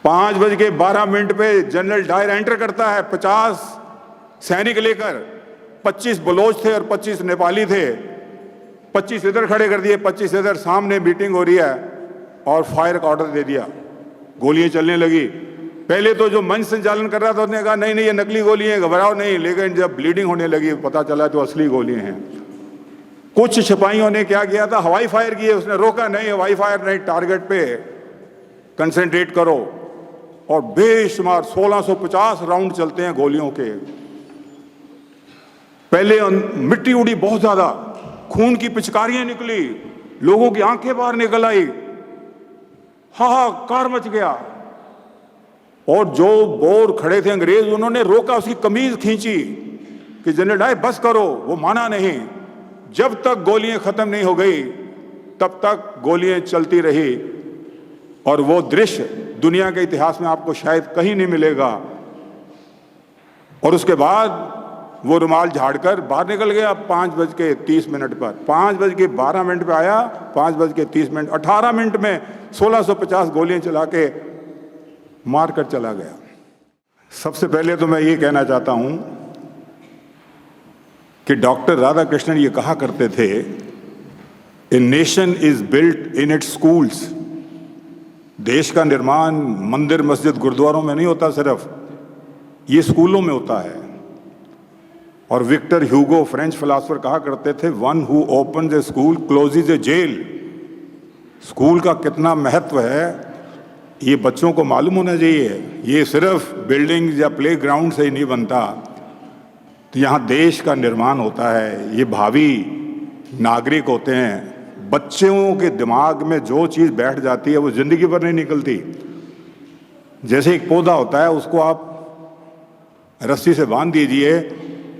5:12 पे general Dyer enter करता है 50 सैनिक लेकर। 25 बलोच थे और 25 नेपाली थे। 25 इधर खड़े कर दिए, 25 इधर, सामने मीटिंग हो रही है और फायर का ऑर्डर दे दिया। गोलियां चलने लगी। पहले तो जो मंच संचालन कर रहा था उसने कहा नहीं नहीं ये नकली गोलियां, घबराओ नहीं। लेकिन जब ब्लीडिंग होने लगी पता चला तो असली गोलियां हैं। कुछ सिपाहियों ने क्या किया था, हवाई फायर किए। उसने रोका नहीं, हवाई फायर नहीं, टारगेट पे कंसंट्रेट करो। और बेशुमार 1650 राउंड चलते हैं गोलियों के। पहले मिट्टी उड़ी बहुत ज्यादा, खून की पिचकारियां निकली, लोगों की आंखें बाहर निकल आई, हाहाकार मच गया। और जो बोर खड़े थे अंग्रेज, उन्होंने रोका, उसकी कमीज खींची कि जनरल डायर बस करो। वो माना नहीं। जब तक गोलियां खत्म नहीं हो गई तब तक गोलियां चलती रही। और वो दृश्य दुनिया के इतिहास में आपको शायद कहीं नहीं मिलेगा। और उसके बाद वो रुमाल झाड़कर बाहर निकल गया 5:30 पर। 5:12 पे आया, 5:30, 18 मिनट में 1650 गोलियां चला के मार कर चला गया। सबसे पहले तो मैं ये कहना चाहता हूं कि डॉक्टर राधाकृष्णन ये कहा करते थे, a nation is built in its schools. देश का निर्माण मंदिर, मस्जिद, गुरुद्वारों में नहीं होता, सिर्फ ये स्कूलों में होता है। और विक्टर ह्यूगो फ्रेंच फिलोसोफर कहा करते थे, one who opens a school closes a jail. School का कितना महत्व है ये बच्चों को मालूम होना चाहिए। ये सिर्फ बिल्डिंग या प्ले ग्राउंड से ही नहीं बनता। तो यहाँ देश का निर्माण होता है, ये भावी नागरिक होते हैं। बच्चों के दिमाग में जो चीज़ बैठ जाती है वो जिंदगी भर नहीं निकलती। जैसे एक पौधा होता है, उसको आप रस्सी से बांध दीजिए,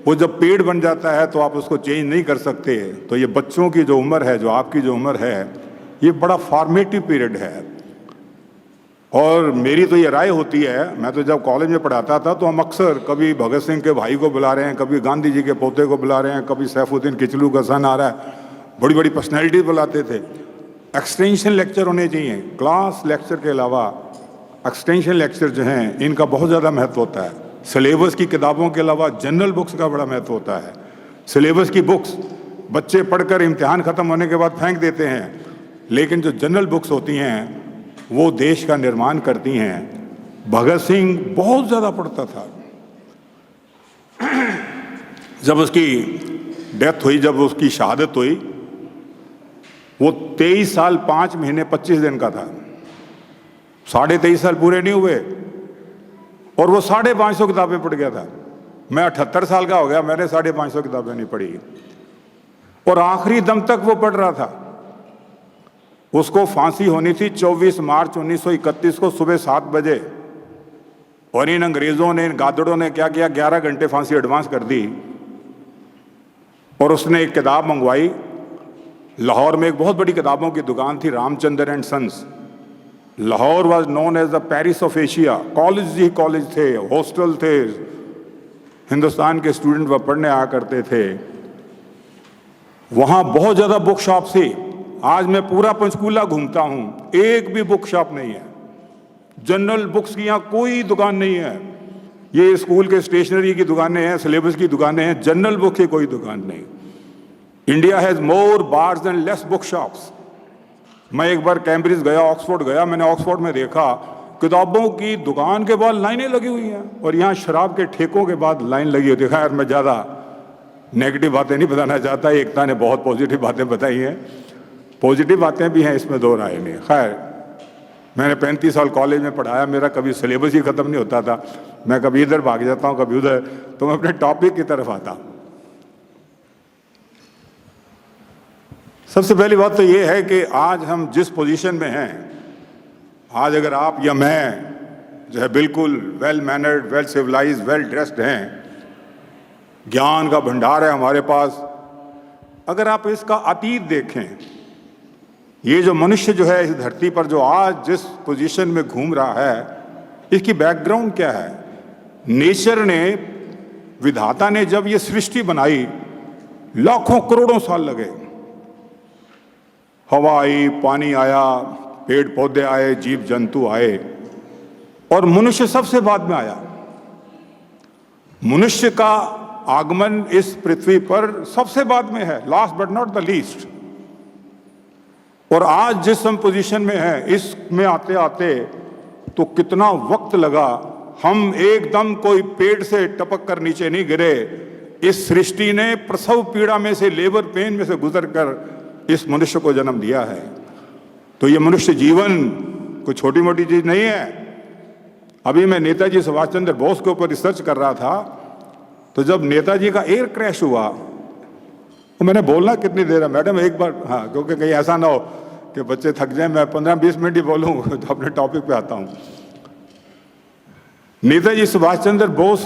वो जब पेड़ बन जाता है तो आप उसको चेंज नहीं कर सकते। तो ये बच्चों की जो उम्र है, जो आपकी जो उम्र है, ये बड़ा फॉर्मेटिव पीरियड है। और मेरी तो ये राय होती है, मैं तो जब कॉलेज में पढ़ाता था तो हम अक्सर कभी भगत सिंह के भाई को बुला रहे हैं, कभी गांधी जी के पोते को बुला रहे हैं, कभी सैफुद्दीन किचलू का सन आ रहा है, बड़ी बड़ी पर्सनैलिटी बुलाते थे। एक्सटेंशन लेक्चर होने चाहिए। क्लास लेक्चर के अलावा एक्सटेंशन लेक्चर जो हैं इनका बहुत ज़्यादा महत्व होता है। सिलेबस की किताबों के अलावा जनरल बुक्स का बड़ा महत्व होता है। सिलेबस की बुक्स बच्चे पढ़कर इम्तिहान ख़त्म होने के बाद फेंक देते हैं, लेकिन जो जनरल बुक्स होती हैं वो देश का निर्माण करती हैं। भगत सिंह बहुत ज़्यादा पढ़ता था। जब उसकी डेथ हुई, जब उसकी शहादत हुई, वो 23 साल 5 महीने 25 दिन का था। 23.5 साल पूरे नहीं हुए और वो 550 किताबें पढ़ गया था। मैं 78 साल का हो गया, मैंने 550 किताबें नहीं पढ़ी। और आखिरी दम तक वो पढ़ रहा था। उसको फांसी होनी थी 24 मार्च 1931 को सुबह 7 बजे। और इन अंग्रेजों ने, इन गादड़ों ने क्या किया, 11 घंटे फांसी एडवांस कर दी। और उसने एक किताब मंगवाई। लाहौर में एक बहुत बड़ी किताबों की दुकान थी, Ramchandra and sons. Lahore was known as the Paris of Asia. College ही कॉलेज थे, हॉस्टल थे, हिंदुस्तान के स्टूडेंट वह पढ़ने आया करते थे। वहाँ बहुत ज़्यादा बुक शॉप थी। आज मैं पूरा पंचकूला घूमता हूँ, एक भी बुक शॉप नहीं है। जनरल बुक्स की यहाँ कोई दुकान नहीं है। ये स्कूल के स्टेशनरी की दुकानें हैं, सिलेबस की दुकानें हैं, जनरल बुक की कोई दुकान नहीं। India has more bars and less book shops. मैं एक बार कैम्ब्रिज गया, ऑक्सफोर्ड गया, मैंने ऑक्सफोर्ड में देखा किताबों की दुकान के बाद लाइनें लगी हुई हैं और यहाँ शराब के ठेकों के बाद लाइन लगी होती है। खैर मैं ज़्यादा नेगेटिव बातें नहीं बताना चाहता, एकता ने बहुत पॉजिटिव बातें बताई हैं। पॉजिटिव बातें भी हैं, इसमें दो राय नहीं। खैर मैंने 35 साल कॉलेज में पढ़ाया, मेरा कभी सिलेबस ही ख़त्म नहीं होता था। मैं कभी इधर भाग जाता हूँ, कभी उधर, तो मैं अपने टॉपिक की तरफ आता हूँ। सबसे पहली बात तो ये है कि आज हम जिस पोजीशन में हैं, आज अगर आप या मैं जो है बिल्कुल well mannered, well civilise, well dressed हैं, ज्ञान का भंडार है हमारे पास। अगर आप इसका अतीत देखें, ये जो मनुष्य जो है इस धरती पर जो आज जिस पोजीशन में घूम रहा है, इसकी बैकग्राउंड क्या है? नेचर ने, विधाता ने जब ये सृष्टि बनाई, लाखों करोड़ों साल लगे। हवा आई, पानी आया, पेड़ पौधे आए, जीव जंतु आए। और मनुष्य सबसे बाद में आया। मनुष्य का आगमन इस पृथ्वी पर सबसे बाद में है, last but not the least. और आज जिस हम पोजीशन में हैं, इसमें आते आते तो कितना वक्त लगा। हम एकदम कोई पेड़ से टपक कर नीचे नहीं गिरे। इस सृष्टि ने प्रसव पीड़ा में से, लेबर पेन में से गुजर कर इस मनुष्य को जन्म दिया है। तो ये मनुष्य जीवन कोई छोटी मोटी चीज नहीं है। अभी मैं नेताजी सुभाष चंद्र बोस के ऊपर रिसर्च कर रहा था, तो जब नेताजी का एयर क्रैश हुआ, तो मैंने बोलना कितनी देर है मैडम, एक बार, हाँ, क्योंकि कहीं ऐसा ना हो कि बच्चे थक जाएं, मैं 15-20 मिनट ही बोलूँ तो अपने टॉपिक पे आता हूँ। नेताजी सुभाष चंद्र बोस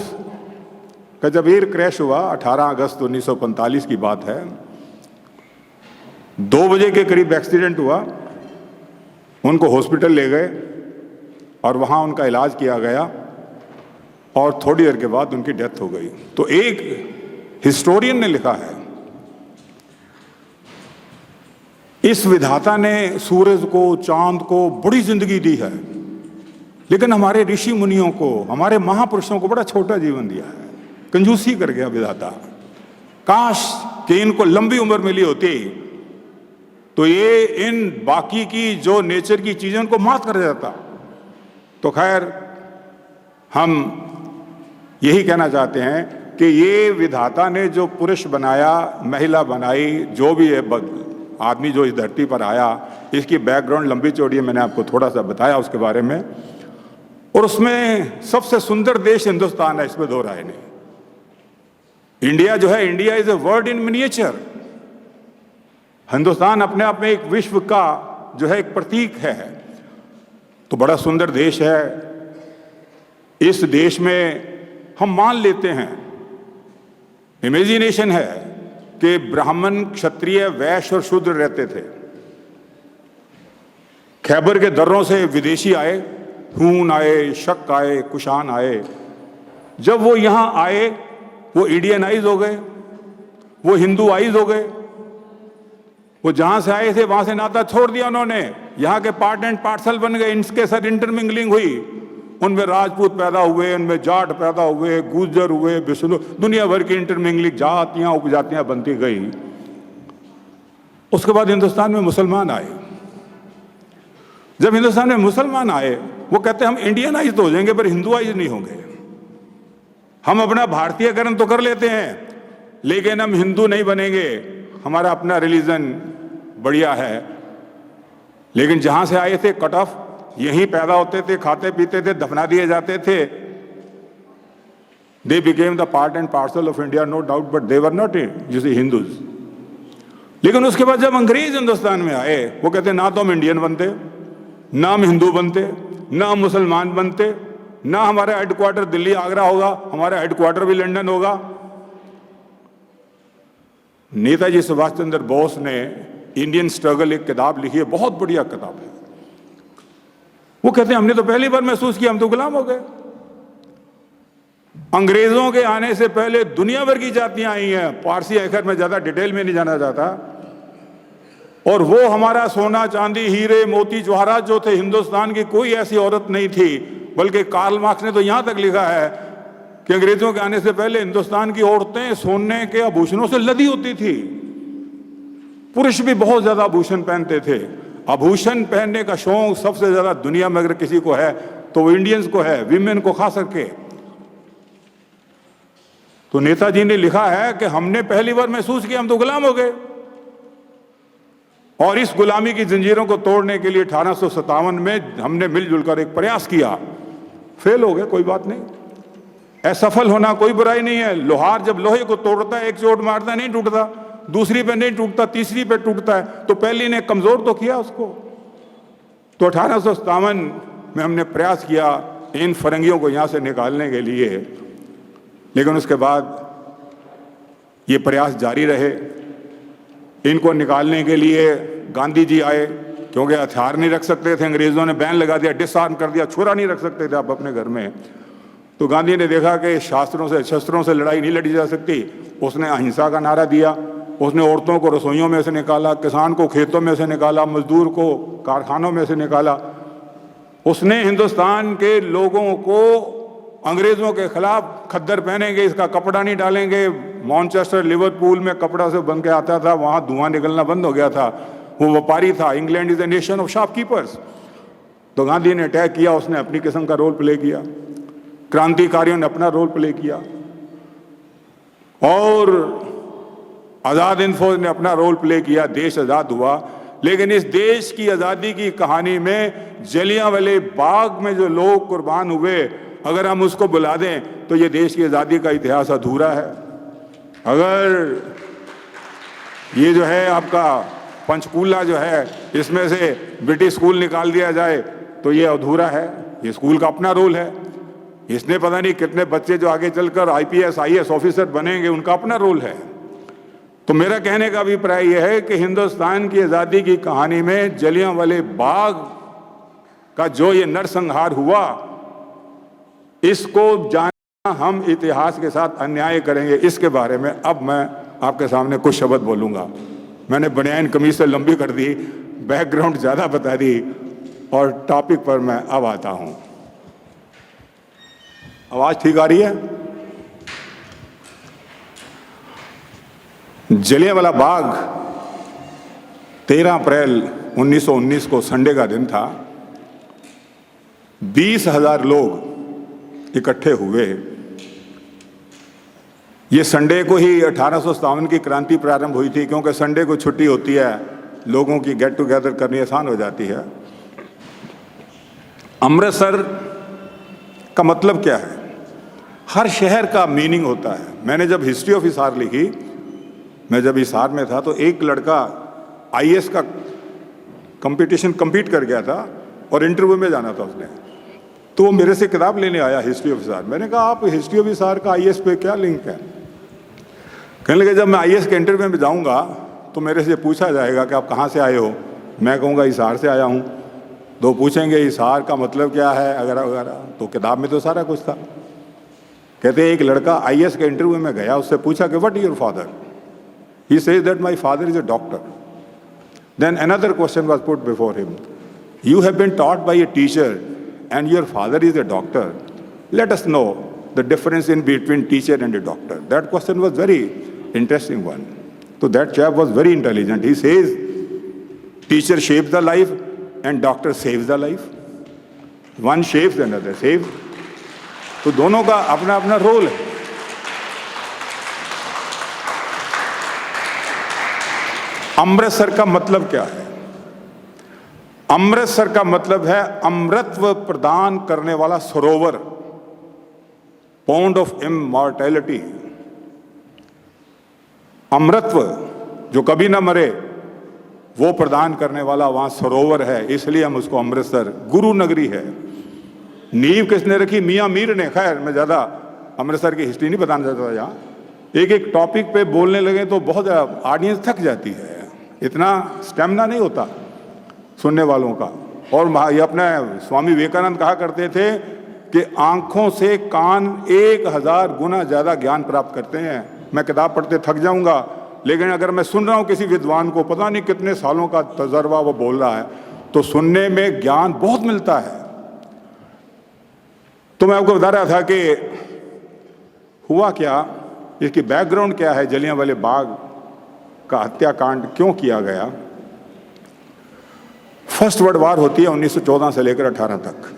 का जब एयर क्रैश हुआ, 18 अगस्त 1945 की बात है, 2 बजे के करीब एक्सीडेंट हुआ। उनको हॉस्पिटल ले गए और वहाँ उनका इलाज किया गया और थोड़ी देर के बाद उनकी डेथ हो गई। तो एक हिस्टोरियन ने लिखा है, इस विधाता ने सूरज को, चांद को बड़ी जिंदगी दी है, लेकिन हमारे ऋषि मुनियों को, हमारे महापुरुषों को बड़ा छोटा जीवन दिया है। कंजूसी कर गया विधाता। काश कि इनको लंबी उम्र मिली होती तो ये इन बाकी की जो नेचर की चीजें उनको मात कर जाता। तो खैर, हम यही कहना चाहते हैं कि ये विधाता ने जो पुरुष बनाया, महिला बनाई, जो भी है आदमी जो इस धरती पर आया, इसकी बैकग्राउंड लंबी चौड़ी है, मैंने आपको थोड़ा सा बताया उसके बारे में। और उसमें सबसे सुंदर देश हिंदुस्तान है, इसमें दो राय नहीं। इंडिया जो है, India is a word in miniature. Hindustan अपने आप में एक विश्व का जो है एक प्रतीक है। तो बड़ा सुंदर देश है। इस देश में हम मान लेते हैं, इमेजिनेशन है कि ब्राह्मण, क्षत्रिय, वैश्य और शूद्र रहते थे। खैबर के दर्रों से विदेशी आए, हून आए, शक आए, कुशान आए। जब वो यहां आए, वो इंडियनाइज हो गए, वो हिंदुआइज हो गए। वो जहां से आए थे वहां से नाता छोड़ दिया उन्होंने, यहां के पार्ट एंड पार्सल बन गए। इनके साथ इंटरमिंगलिंग हुई, उनमें राजपूत पैदा हुए, उनमें जाट पैदा हुए, गुर्जर हुए, बिष्णु, दुनिया भर की इंटरमिंगलिंग, जातियां उपजातियां बनती गई। उसके बाद हिंदुस्तान में मुसलमान आए। जब हिंदुस्तान में मुसलमान आए, वो कहते हैं हम इंडियनाइज तो हो जाएंगे पर हिंदुआइज नहीं होंगे। हम अपना भारतीयकरण तो कर लेते हैं, लेकिन हम हिंदू नहीं बनेंगे। हमारा अपना रिलीजन बढ़िया है। लेकिन जहां से आए थे, कट ऑफ, यहीं पैदा होते थे, खाते पीते थे, दफना दिए जाते थे। They became the part and parcel of India, no doubt, but they were not you see Hindus. लेकिन उसके बाद जब अंग्रेज हिंदुस्तान में आए, वो कहते ना तो हम इंडियन बनते, ना हम हिंदू बनते, ना हम मुसलमान बनते, ना हमारा हेडक्वार्टर दिल्ली आगरा होगा, हमारा हेडक्वार्टर भी लंदन होगा। नेताजी सुभाष चंद्र बोस ने इंडियन स्ट्रगल एक किताब लिखी है, बहुत बढ़िया किताब है। वो कहते हैं हमने तो पहली बार महसूस किया हम तो गुलाम हो गए। अंग्रेजों के आने से पहले दुनिया भर की जातियां आई हैं, पारसी है, मैं ज्यादा डिटेल में नहीं जाना चाहता। और वो हमारा सोना, चांदी, हीरे, मोती, जवाहरात जो थे, हिंदुस्तान की कोई ऐसी औरत नहीं थी। बल्कि कार्ल मार्क्स ने तो यहां तक लिखा है कि अंग्रेजों के आने से पहले हिंदुस्तान की औरतें सोने के आभूषणों से लदी होती थी। पुरुष भी बहुत ज्यादा आभूषण पहनते थे। आभूषण पहनने का शौक सबसे ज्यादा दुनिया में अगर किसी को है तो वो इंडियंस को है, विमेन को खास करके। तो नेताजी ने लिखा है कि हमने पहली बार महसूस किया हम तो गुलाम हो गए। और इस गुलामी की जंजीरों को तोड़ने के लिए 1857 में हमने मिलजुल कर एक प्रयास किया। फेल हो गए, कोई बात नहीं, असफल होना कोई बुराई नहीं है। लोहार जब लोहे को तोड़ता है, एक चोट मारता नहीं टूटता, दूसरी पे नहीं टूटता, तीसरी पे टूटता है, तो पहली ने कमजोर तो किया उसको। तो 1857 में हमने प्रयास किया इन फरंगियों को यहां से निकालने के लिए। लेकिन उसके बाद ये प्रयास जारी रहे। इनको निकालने के लिए गांधी जी आए, क्योंकि हथियार नहीं रख सकते थे, अंग्रेजों ने बैन लगा दिया, डिसआर्म कर दिया, छुरा नहीं रख सकते थे आप अपने घर में। तो गांधी ने देखा कि शस्त्रों से लड़ाई नहीं लड़ी जा सकती। उसने अहिंसा का नारा दिया। उसने औरतों को रसोइयों में से निकाला, किसान को खेतों में से निकाला, मजदूर को कारखानों में से निकाला। उसने हिंदुस्तान के लोगों को अंग्रेजों के खिलाफ खद्दर पहनेंगे, इसका कपड़ा नहीं डालेंगे, मैनचेस्टर लिवरपूल में कपड़ा से बन के आता था, वहां धुआं निकलना बंद हो गया था, वो व्यापारी था। England is a nation of shopkeepers. तो गांधी ने अटैक किया, उसने अपनी किस्म का रोल प्ले किया, क्रांतिकारियों ने अपना रोल प्ले किया, और आजाद हिंद फौज ने अपना रोल प्ले किया, देश आजाद हुआ। लेकिन इस देश की आजादी की कहानी में जलियांवाले बाग में जो लोग कुर्बान हुए, अगर हम उसको बुला दें तो ये देश की आजादी का इतिहास अधूरा है। अगर ये जो है आपका पंचकूला जो है, इसमें से ब्रिटिश स्कूल निकाल दिया जाए तो ये अधूरा है। ये स्कूल का अपना रोल है। इसने पता नहीं कितने बच्चे जो आगे चलकर आईपीएस आईएएस ऑफिसर बनेंगे, उनका अपना रोल है। तो मेरा कहने का अभिप्राय यह है कि हिंदुस्तान की आज़ादी की कहानी में जलियांवाले बाग का जो ये नरसंहार हुआ, इसको जानना हम इतिहास के साथ अन्याय करेंगे। इसके बारे में अब मैं आपके सामने कुछ शब्द बोलूँगा। मैंने बनियान कमीज से लंबी कर दी, बैकग्राउंड ज़्यादा बता दी, और टॉपिक पर मैं अब आता हूँ। आवाज़ ठीक आ रही है? जलियांवाला बाग 13 अप्रैल 1919 को संडे का दिन था। 20,000 लोग इकट्ठे हुए। ये संडे को ही 1857 की क्रांति प्रारंभ हुई थी, क्योंकि संडे को छुट्टी होती है, लोगों की गेट टुगेदर करनी आसान हो जाती है। अमृतसर का मतलब क्या है? हर शहर का मीनिंग होता है। मैंने जब हिस्ट्री ऑफ हिसार लिखी, मैं जब हिसार में था, तो एक लड़का आईएएस का कंपटीशन कम्पीट कर गया था और इंटरव्यू में जाना था उसने। तो वो मेरे से किताब लेने आया हिस्ट्री ऑफ हिसार। मैंने कहा आप हिस्ट्री ऑफ हिसार का आईएएस पे क्या लिंक है? कहने लगे जब मैं आईएएस के इंटरव्यू में जाऊंगा तो मेरे से पूछा जाएगा कि आप कहाँ से आए हो। मैं कहूँगा हिसार से आया हूँ। तो पूछेंगे हिसार का मतलब क्या है वगैरह वगैरह। तो किताब में तो सारा कुछ था। कहते एक लड़का आईएएस के इंटरव्यू में गया, उससे पूछा कि what is your father? He says that my father is a doctor. Then another question was put before him. You have been taught by a teacher and your father is a doctor. Let us know the difference in between teacher and a doctor. That question was very interesting one. So that chap was very intelligent. He says, teacher shapes the life and doctor saves the life. One shapes, another saves. तो दोनों का अपना अपना role है। अमृतसर का मतलब क्या है? अमृतसर का मतलब है अमृतत्व प्रदान करने वाला सरोवर, पॉन्ड ऑफ इमॉर्टैलिटी। अमृतत्व जो कभी ना मरे, वो प्रदान करने वाला वहां सरोवर है, इसलिए हम उसको अमृतसर, गुरु नगरी है। नींव किसने रखी? मियां मीर ने। खैर मैं ज्यादा अमृतसर की हिस्ट्री नहीं बताना चाहता। यहाँ एक एक टॉपिक पे बोलने लगे तो बहुत ऑडियंस थक जाती है, इतना स्टेमिना नहीं होता सुनने वालों का। और ये अपने स्वामी विवेकानंद कहा करते थे कि आंखों से कान 1000 गुना ज्यादा ज्ञान प्राप्त करते हैं। मैं किताब पढ़ते थक जाऊंगा, लेकिन अगर मैं सुन रहा हूं किसी विद्वान को, पता नहीं कितने सालों का तजर्बा वो बोल रहा है, तो सुनने में ज्ञान बहुत मिलता है। तो मैं आपको बता रहा था कि हुआ क्या, इसकी बैकग्राउंड क्या है, जलियांवाले बाग का हत्याकांड क्यों किया गया। फर्स्ट वर्ल्ड वार होती है 1914 से लेकर 18 तक।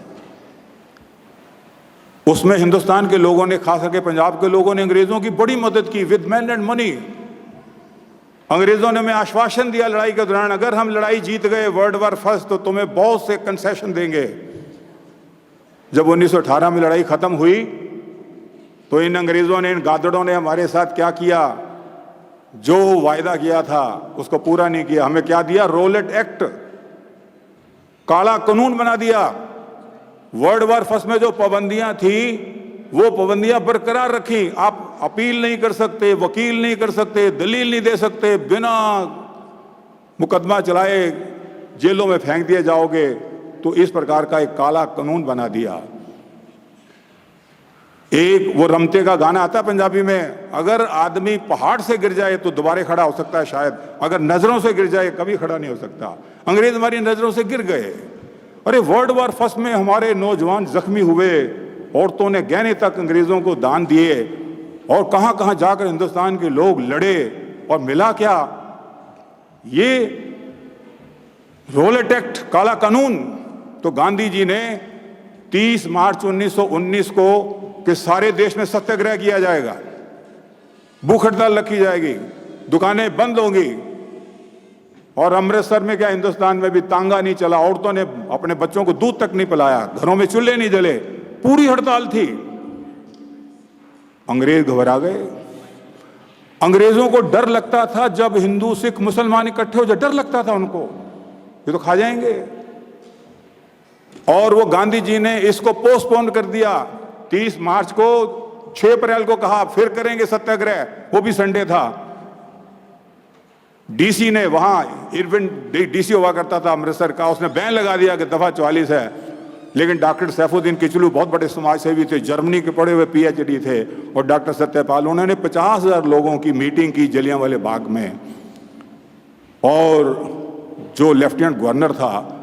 उसमें हिंदुस्तान के लोगों ने, खास करके पंजाब के लोगों ने अंग्रेजों की बड़ी मदद की विद मैन एंड मनी। अंग्रेजों ने हमें आश्वासन दिया लड़ाई के दौरान, अगर हम लड़ाई जीत गए वर्ल्ड वार फर्स्ट तो तुम्हें बहुत से कंसेशन देंगे। जब 1918 में लड़ाई खत्म हुई तो इन अंग्रेजों ने, इन गादड़ों ने हमारे साथ क्या किया? जो वायदा किया था उसको पूरा नहीं किया। हमें क्या दिया? रोलेट एक्ट, काला कानून बना दिया। वर्ल्ड वार फर्स्ट में जो पाबंदियां थी वो पाबंदियां बरकरार रखी। आप अपील नहीं कर सकते, वकील नहीं कर सकते, दलील नहीं दे सकते, बिना मुकदमा चलाए जेलों में फेंक दिए जाओगे। तो इस प्रकार का एक काला कानून बना दिया। एक वो रमते का गाना आता है पंजाबी में, अगर आदमी पहाड़ से गिर जाए तो दोबारा खड़ा हो सकता है शायद, अगर नजरों से गिर जाए कभी खड़ा नहीं हो सकता। अंग्रेज हमारी नजरों से गिर गए अरे वर्ल्ड वॉर फर्स्ट में हमारे नौजवान जख्मी हुए, औरतों ने गहने तक अंग्रेजों को दान दिए, और कहां कहां जाकर हिंदुस्तान के लोग लड़े, और मिला क्या? ये रोलेट एक्ट, काला कानून। तो गांधी जी ने 30 मार्च 1919 को कि सारे देश में सत्याग्रह किया जाएगा, भूख हड़ताल रखी जाएगी, दुकानें बंद होंगी। और अमृतसर में क्या, हिंदुस्तान में भी तांगा नहीं चला, औरतों ने अपने बच्चों को दूध तक नहीं पिलाया, घरों में चूल्हे नहीं जले, पूरी हड़ताल थी। अंग्रेज घबरा गए। अंग्रेजों को डर लगता था जब हिंदू सिख मुसलमान इकट्ठे हो जाए, डर लगता था उनको, ये तो खा जाएंगे। और वो गांधी जी ने इसको पोस्टपोन कर दिया। 30 मार्च को, 6 अप्रैल को कहा फिर करेंगे सत्याग्रह, वो भी संडे था। डीसी ने, वहां इरविन डीसी हुआ करता था अमृतसर का, उसने बैन लगा दिया कि दफा 44 है। लेकिन डॉक्टर सैफुद्दीन किचलू बहुत बड़े समाजसेवी थे, जर्मनी के पढ़े हुए पीएचडी थे, और डॉक्टर सत्यपाल, उन्होंने 50,000 लोगों की मीटिंग की जलियांवाले बाग में। और जो लेफ्टिनेंट गवर्नर था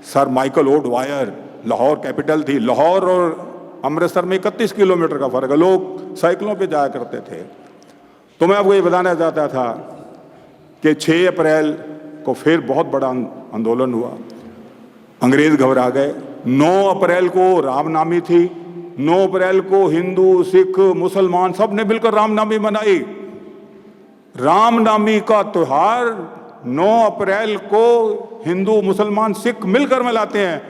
sir Michael O'Dwyer, Lahore capital थी, लाहौर और अमृतसर में 31 किलोमीटर का फर्क है, लोग साइकिलों पे जाया करते थे। तो मैं आपको ये बताना चाहता था कि 6 अप्रैल को फिर बहुत बड़ा आंदोलन हुआ, अंग्रेज घबरा गए। 9 अप्रैल को रामनवमी थी, 9 अप्रैल को हिंदू सिख मुसलमान सब ने मिलकर रामनवमी मनाई। रामनवमी का त्योहार 9 अप्रैल को हिंदू मुसलमान सिख मिलकर मनाते हैं,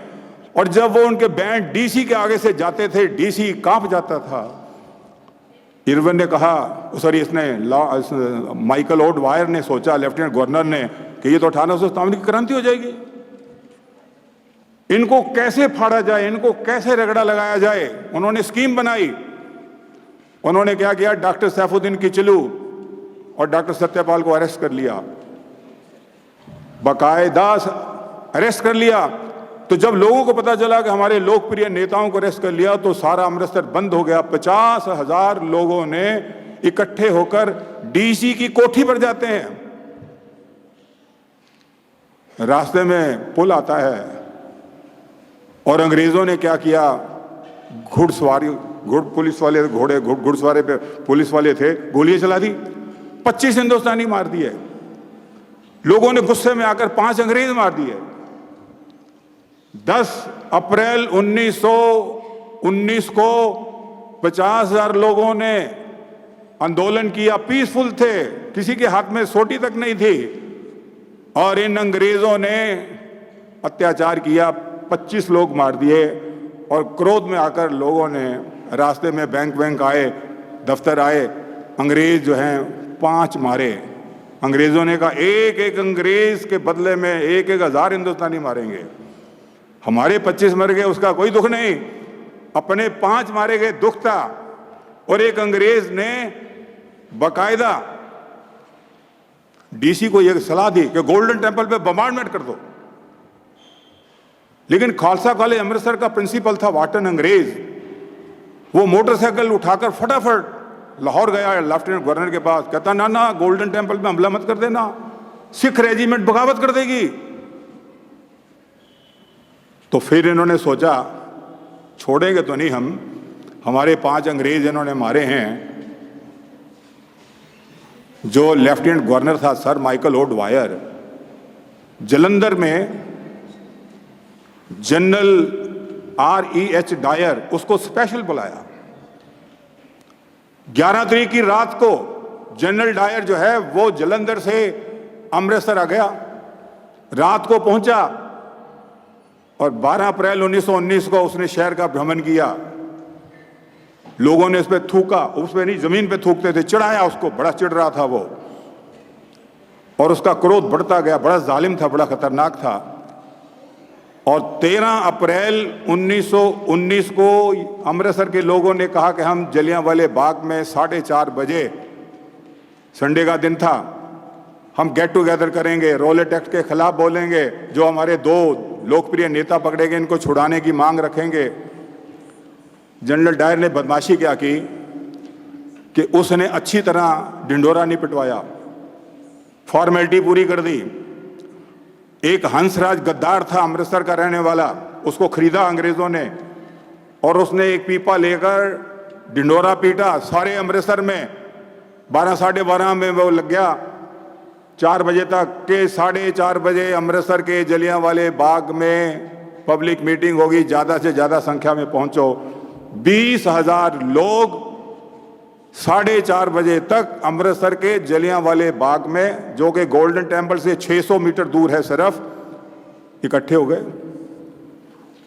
और जब वो उनके बैंड डीसी के आगे से जाते थे, डीसी कांप जाता था। इरविन ने कहा, सॉरी इसने माइकल ओडवायर ने सोचा, लेफ्टिनेंट गवर्नर ने, कि ये तो 1857 की क्रांति हो जाएगी, इनको कैसे फाड़ा जाए, इनको कैसे रगड़ा लगाया जाए। उन्होंने स्कीम बनाई। उन्होंने क्या किया, डॉक्टर सैफुद्दीन किचलू और डॉक्टर सत्यपाल को अरेस्ट कर लिया, बाकायदा अरेस्ट कर लिया। तो जब लोगों को पता चला कि हमारे लोकप्रिय नेताओं को अरेस्ट कर लिया, तो सारा अमृतसर बंद हो गया। 50,000 लोगों ने इकट्ठे होकर डीसी की कोठी पर जाते हैं। रास्ते में पुल आता है, और अंग्रेजों ने क्या किया, घुड़सवारी, पुलिस वाले घोड़े, घुड़सवारी पे पुलिस वाले थे, गोलियां चला दी, 25 हिंदुस्तानी मार दिए। लोगों ने गुस्से में आकर 5 अंग्रेज मार दिए। 10 अप्रैल 1919 को 50,000 लोगों ने आंदोलन किया, पीसफुल थे, किसी के हाथ में सोटी तक नहीं थी, और इन अंग्रेजों ने अत्याचार किया, 25 लोग मार दिए। और क्रोध में आकर लोगों ने, रास्ते में बैंक आए, दफ्तर आए, अंग्रेज जो हैं 5 मारे। अंग्रेजों ने कहा एक एक अंग्रेज के बदले में 1,000 हिंदुस्तानी मारेंगे। हमारे 25 मर गए उसका कोई दुख नहीं, अपने 5 मारे गए दुख था। और एक अंग्रेज ने बाकायदा डीसी को यह सलाह दी कि गोल्डन टेम्पल पे बम्बार्डमेंट कर दो। लेकिन खालसा कॉलेज अमृतसर का प्रिंसिपल था वाटन अंग्रेज, वो मोटरसाइकिल उठाकर फटाफट लाहौर गया लेफ्टिनेंट गवर्नर के पास, कहता ना ना गोल्डन टेम्पल में हमला मत कर देना, सिख रेजिमेंट बगावत कर देगी। तो फिर इन्होंने सोचा छोड़ेंगे तो नहीं हम, हमारे 5 अंग्रेज इन्होंने मारे हैं। जो लेफ्टिनेंट गवर्नर था सर माइकल ओडवायर, जलंधर में जनरल R.E.H. डायर, उसको स्पेशल बुलाया। 11 तारीख की रात को जनरल डायर जो है वो जलंधर से अमृतसर आ गया, रात को पहुंचा, और 12 अप्रैल 1919 को उसने शहर का भ्रमण किया। लोगों ने उस पर थूका, उस पर नहीं जमीन पे थूकते थे, चिढ़ाया उसको, बड़ा चिढ़ रहा था वो, और उसका क्रोध बढ़ता गया, बड़ा जालिम था, बड़ा खतरनाक था। और 13 अप्रैल 1919 को अमृतसर के लोगों ने कहा कि हम जलियांवाले बाग में 4:30 बजे, संडे का दिन था, हम गेट टुगेदर करेंगे, रोलेट एक्ट के खिलाफ बोलेंगे, जो हमारे 2 लोकप्रिय नेता पकड़े गए इनको छुड़ाने की मांग रखेंगे। जनरल डायर ने बदमाशी क्या की कि उसने अच्छी तरह ढिंढोरा नहीं पिटवाया, फॉर्मेलिटी पूरी कर दी। एक हंसराज गद्दार था, अमृतसर का रहने वाला, उसको खरीदा अंग्रेजों ने और उसने एक पीपा लेकर ढिंडोरा पीटा सारे अमृतसर में। 12 साढ़े 12 में वो लग गया 4 बजे तक के 4:30 बजे अमृतसर के जलियांवाले बाग में पब्लिक मीटिंग होगी, ज़्यादा से ज़्यादा संख्या में पहुंचो। 20,000 लोग 4:30 बजे तक अमृतसर के जलियांवाले बाग में, जो कि गोल्डन टेम्पल से 600 मीटर दूर है सिर्फ, इकट्ठे हो गए।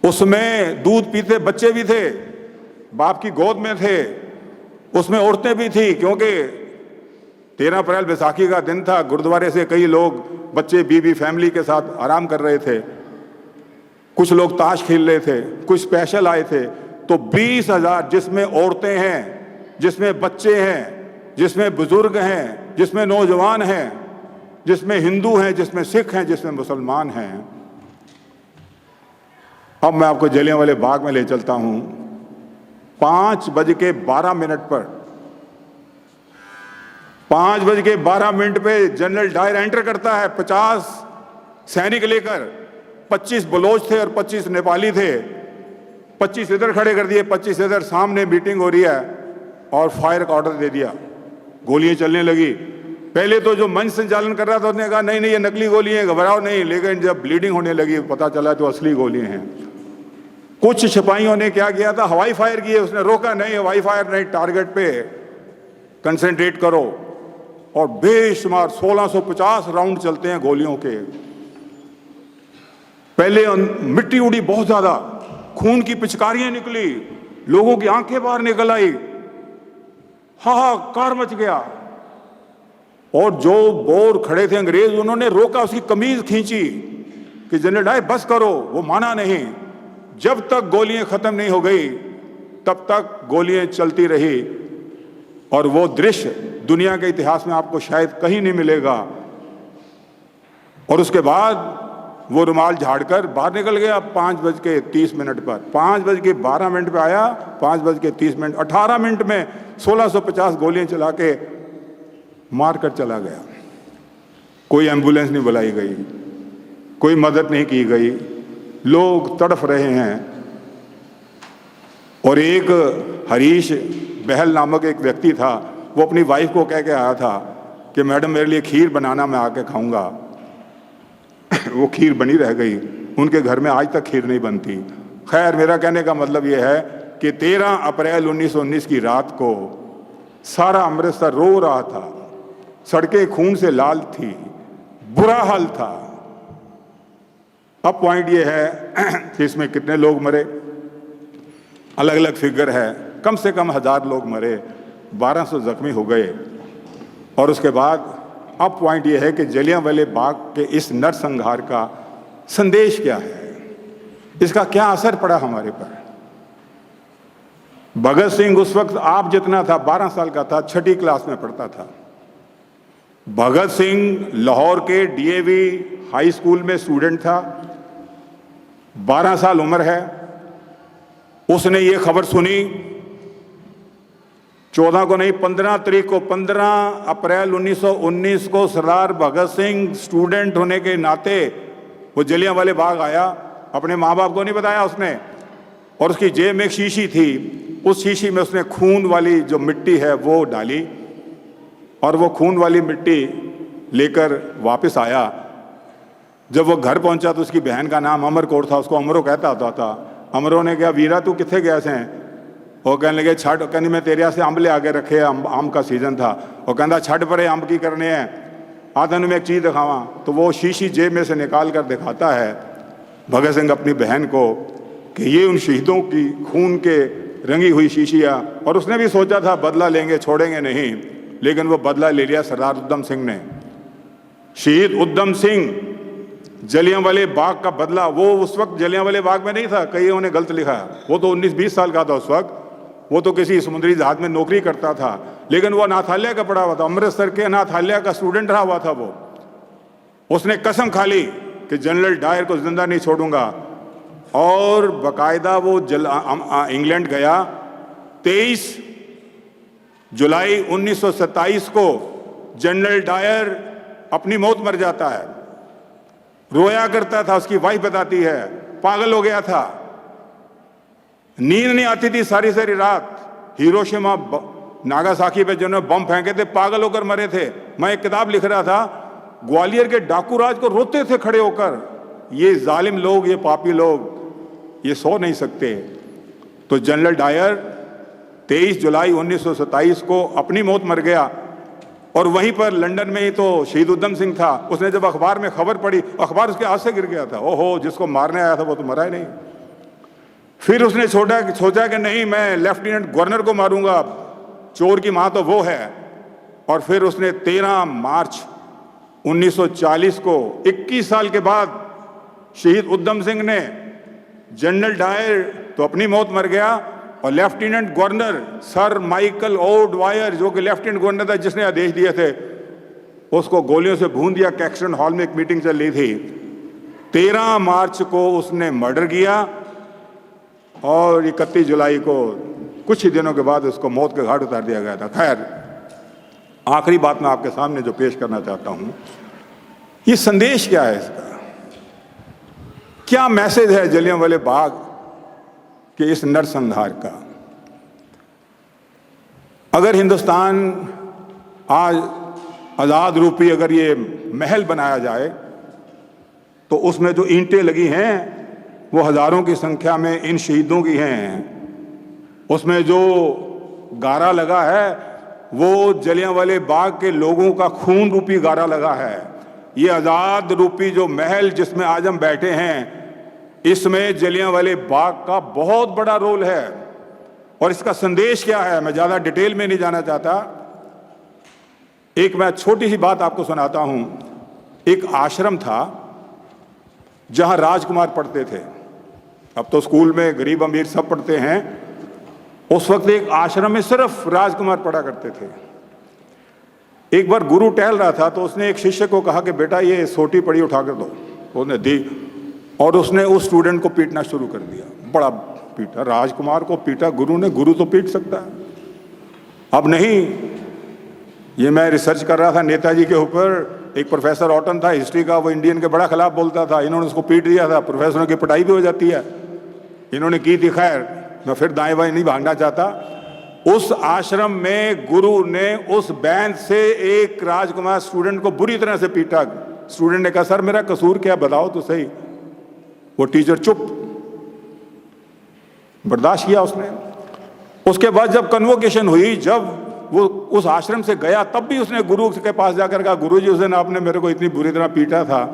उसमें दूध पीते बच्चे भी थे, बाप की गोद में थे, उसमें औरतें भी थी, क्योंकि 13 अप्रैल बैसाखी का दिन था। गुरुद्वारे से कई लोग, बच्चे, बीबी, फैमिली के साथ आराम कर रहे थे, कुछ लोग ताश खेल रहे थे, कुछ स्पेशल आए थे। तो 20,000, जिसमें औरतें हैं, जिसमें बच्चे हैं, जिसमें बुजुर्ग हैं, जिसमें नौजवान हैं, जिसमें हिंदू हैं, जिसमें सिख हैं, जिसमें मुसलमान हैं। अब मैं आपको जलियांवाले बाग में ले चलता हूं। 5:12 पर 5:12 पे जनरल डायर एंटर करता है 50 सैनिक लेकर। 25 बलोच थे और 25 नेपाली थे। 25 इधर खड़े कर दिए, 25 इधर, सामने मीटिंग हो रही है और फायर का ऑर्डर दे दिया। गोलियां चलने लगी। पहले तो जो मंच संचालन कर रहा था उसने कहा नहीं नहीं ये नकली गोली है, घबराओ नहीं। लेकिन जब ब्लीडिंग होने लगी पता चला तो असली गोलियां हैं। कुछ सिपाहियों ने क्या किया था, हवाई फायर किए। उसने रोका नहीं, हवाई फायर नहीं, टारगेट पे कंसंट्रेट करो। और बेशुमार 1650 राउंड चलते हैं गोलियों के। पहले मिट्टी उड़ी बहुत ज्यादा, खून की पिचकारियां निकली, लोगों की आंखें बाहर निकल आई, हाहाकार मच गया। और जो बोर खड़े थे अंग्रेज, उन्होंने रोका, उसकी कमीज खींची कि जनरल डायर बस करो। वो माना नहीं। जब तक गोलियां खत्म नहीं हो गई तब तक गोलियां चलती रही। और वो दृश्य दुनिया के इतिहास में आपको शायद कहीं नहीं मिलेगा। और उसके बाद वो रुमाल झाड़कर बाहर निकल गया 5:30 पर। 5:12 पे आया, 5:30, 18 मिनट में 1650 गोलियां चला के मार कर चला गया। कोई एम्बुलेंस नहीं बुलाई गई, कोई मदद नहीं की गई, लोग तड़फ रहे हैं। और एक हरीश बहल नामक एक व्यक्ति था, वो अपनी वाइफ को कह के आया था कि मैडम मेरे लिए खीर बनाना, मैं आके खाऊंगा। वो खीर बनी रह गई। उनके घर में आज तक खीर नहीं बनती। खैर, मेरा कहने का मतलब ये है कि 13 अप्रैल 1919 की रात को सारा अमृतसर रो रहा था, सड़कें खून से लाल थी, बुरा हाल था। अब पॉइंट ये है कि इसमें कितने लोग मरे, अलग अलग फिगर है। कम से कम 1000 लोग मरे, 1200 जख्मी हो गए। और उसके बाद अब पॉइंट यह है कि जलियांवाले बाग के इस नरसंहार का संदेश क्या है, इसका क्या असर पड़ा हमारे पर। भगत सिंह उस वक्त आप जितना था, 12 साल का था, 6ठी क्लास में पढ़ता था। भगत सिंह लाहौर के डीएवी हाई स्कूल में स्टूडेंट था, 12 साल उम्र है। उसने ये खबर सुनी 14 को नहीं, 15 तारीख को, 15 अप्रैल 1919 को सरदार भगत सिंह स्टूडेंट होने के नाते वो जलियांवाले बाग आया। अपने माँ बाप को नहीं बताया उसने। और उसकी जेब में एक शीशी थी, उस शीशी में उसने खून वाली जो मिट्टी है वो डाली और वो खून वाली मिट्टी लेकर वापस आया। जब वो घर पहुंचा तो उसकी बहन का नाम अमर कौर था, उसको अमरो कहता होता था। अमरों ने कहा वीरा तू कितने गया से? वो कहने लगे छठ, कहनी मैं तेरे से अंब ले आगे रखे, आम का सीजन था। वो कहता छठ पर अंब की करने हैं, आधा में एक चीज़ दिखावा। तो वो शीशी जेब में से निकाल कर दिखाता है भगत सिंह अपनी बहन को कि ये उन शहीदों की खून के रंगी हुई शीशियाँ। और उसने भी सोचा था बदला लेंगे, छोड़ेंगे नहीं, लेकिन वो बदला ले लिया सरदार उधम सिंह ने। शहीद उधम सिंह जलियांवाले बाग का बदला, वो उस वक्त जलियांवाले बाग में नहीं था, कईयों ने गलत लिखा। वो तो 19-20 साल का था उस वक्त, वो तो किसी समुद्री जहाज में नौकरी करता था, लेकिन वो अनाथालय का पढ़ा हुआ था, अमृतसर के अनाथालय का स्टूडेंट रहा हुआ था वो। उसने कसम खा ली कि जनरल डायर को जिंदा नहीं छोड़ूंगा। और बाकायदा वो इंग्लैंड गया। 23 जुलाई 1927 को जनरल डायर अपनी मौत मर जाता है। रोया करता था, उसकी वाइफ बताती है, पागल हो गया था, नींद नहीं आती थी सारी सारी रात। हिरोशिमा नागासाकी पे जिन्होंने बम फेंके थे पागल होकर मरे थे। मैं एक किताब लिख रहा था, ग्वालियर के डाकू राज को रोते थे खड़े होकर, ये जालिम लोग, ये पापी लोग, ये सो नहीं सकते। तो जनरल डायर 23 जुलाई 1927 को अपनी मौत मर गया। और वहीं पर लंदन में ही तो शहीद उधम सिंह था, उसने जब अखबार में खबर पढ़ी, अखबार उसके हाथ से गिर गया था, ओहो जिसको मारने आया था वो तो मरा ही नहीं। फिर उसने सोचा कि नहीं, मैं लेफ्टिनेंट गवर्नर को मारूंगा, चोर की मां तो वो है। और फिर उसने 13 मार्च 1940 को 21 साल के बाद शहीद उधम सिंह ने, जनरल डायर तो अपनी मौत मर गया, और lieutenant governor sir Michael O'Dwyer जो कि लेफ्टिनेंट गवर्नर था जिसने आदेश दिए थे, उसको गोलियों से भून दिया। कैक्सटन हॉल में एक मीटिंग चल रही थी। 13 मार्च को उसने मर्डर किया और 31 जुलाई को कुछ ही दिनों के बाद उसको मौत के घाट उतार दिया गया था। खैर, आखिरी बात मैं आपके सामने जो पेश करना चाहता हूं, ये संदेश क्या है इसका, क्या मैसेज है जलियांवाले बाग के इस नरसंहार का। अगर हिंदुस्तान आज आज़ाद रूपी अगर ये महल बनाया जाए तो उसमें जो ईंटें लगी हैं वो हज़ारों की संख्या में इन शहीदों की हैं। उसमें जो गारा लगा है वो जलियांवाले बाग के लोगों का खून रूपी गारा लगा है। ये आज़ाद रूपी जो महल जिसमें आज हम बैठे हैं, इसमें जलियांवाले बाग का बहुत बड़ा रोल है। और इसका संदेश क्या है, मैं ज़्यादा डिटेल में नहीं जाना चाहता। एक मैं छोटी सी बात आपको सुनाता हूं। एक आश्रम था जहां राजकुमार पढ़ते थे। अब तो स्कूल में गरीब अमीर सब पढ़ते हैं, उस वक्त एक आश्रम में सिर्फ राजकुमार पढ़ा करते थे। एक बार गुरु टहल रहा था तो उसने एक शिष्य को कहा कि बेटा ये सोटी पड़ी उठा कर दो। उसने दी और उसने उस स्टूडेंट को पीटना शुरू कर दिया। बड़ा पीटा, राजकुमार को पीटा गुरु ने। गुरु तो पीट सकता है, अब नहीं। ये मैं रिसर्च कर रहा था नेताजी के ऊपर। एक प्रोफेसर ऑटन था हिस्ट्री का, वो इंडियन के बड़ा खिलाफ बोलता था, इन्होंने उसको पीट दिया था। प्रोफेसरों की पिटाई भी हो जाती है, इन्होंने की थी। खैर, मैं फिर दाएं बाएं नहीं भागना चाहता। उस आश्रम में गुरु ने उस बेंच से एक राजकुमार स्टूडेंट को बुरी तरह से पीटा। स्टूडेंट ने कहा सर मेरा कसूर क्या, बताओ तो सही। वो टीचर चुप, बर्दाश्त किया उसने। उसके बाद जब कन्वोकेशन हुई, जब वो उस आश्रम से गया, तब भी उसने गुरु के पास जाकर कहा गुरु जी उस दिन आपने मेरे को इतनी बुरी तरह पीटा था,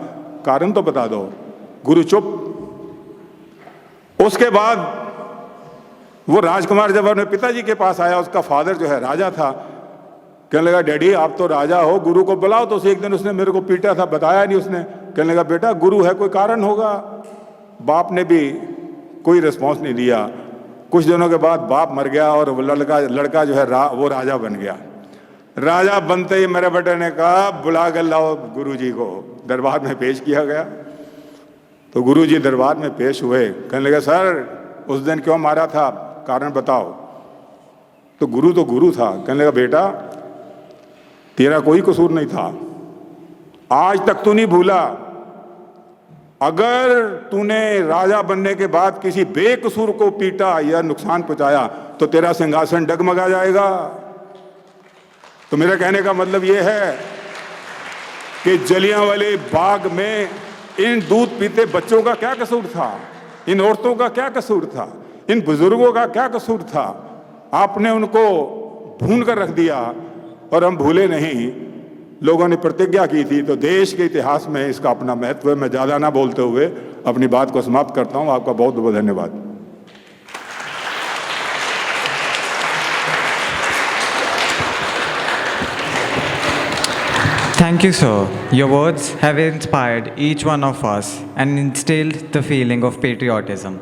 कारण तो बता दो। गुरु चुप। उसके बाद वो राजकुमार जब अपने पिताजी के पास आया, उसका फादर जो है राजा था, कहने लगा डैडी आप तो राजा हो, गुरु को बुलाओ। तो एक दिन उसने मेरे को पीटा था, बताया नहीं उसने। कहने लगा बेटा गुरु है, कोई कारण होगा। बाप ने भी कोई रिस्पॉन्स नहीं दिया। कुछ दिनों के बाद बाप मर गया और वो लड़का जो है वो राजा बन गया। राजा बनते ही मेरे बेटे ने कहा बुला कर लाओ गुरुजी को। दरबार में पेश किया गया तो गुरुजी दरबार में पेश हुए। कहने लगे सर उस दिन क्यों मारा था, कारण बताओ। तो गुरु था। कहने लगा बेटा तेरा कोई कसूर नहीं था, आज तक तू नहीं भूला। अगर तूने राजा बनने के बाद किसी बेकसूर को पीटा या नुकसान पहुंचाया तो तेरा सिंहासन डगमगा जाएगा। तो मेरा कहने का मतलब यह है कि जलियांवाले बाग में इन दूध पीते बच्चों का क्या कसूर था, इन औरतों का क्या कसूर था, इन बुजुर्गों का क्या कसूर था। आपने उनको भून कर रख दिया और हम भूले नहीं। लोगों ने प्रतिज्ञा की थी, तो देश के इतिहास में इसका अपना महत्व है। मैं ज़्यादा ना बोलते हुए अपनी बात को समाप्त करता हूँ। आपका बहुत बहुत धन्यवाद। Thank you, sir. Your words have inspired each one of us and instilled the feeling of patriotism.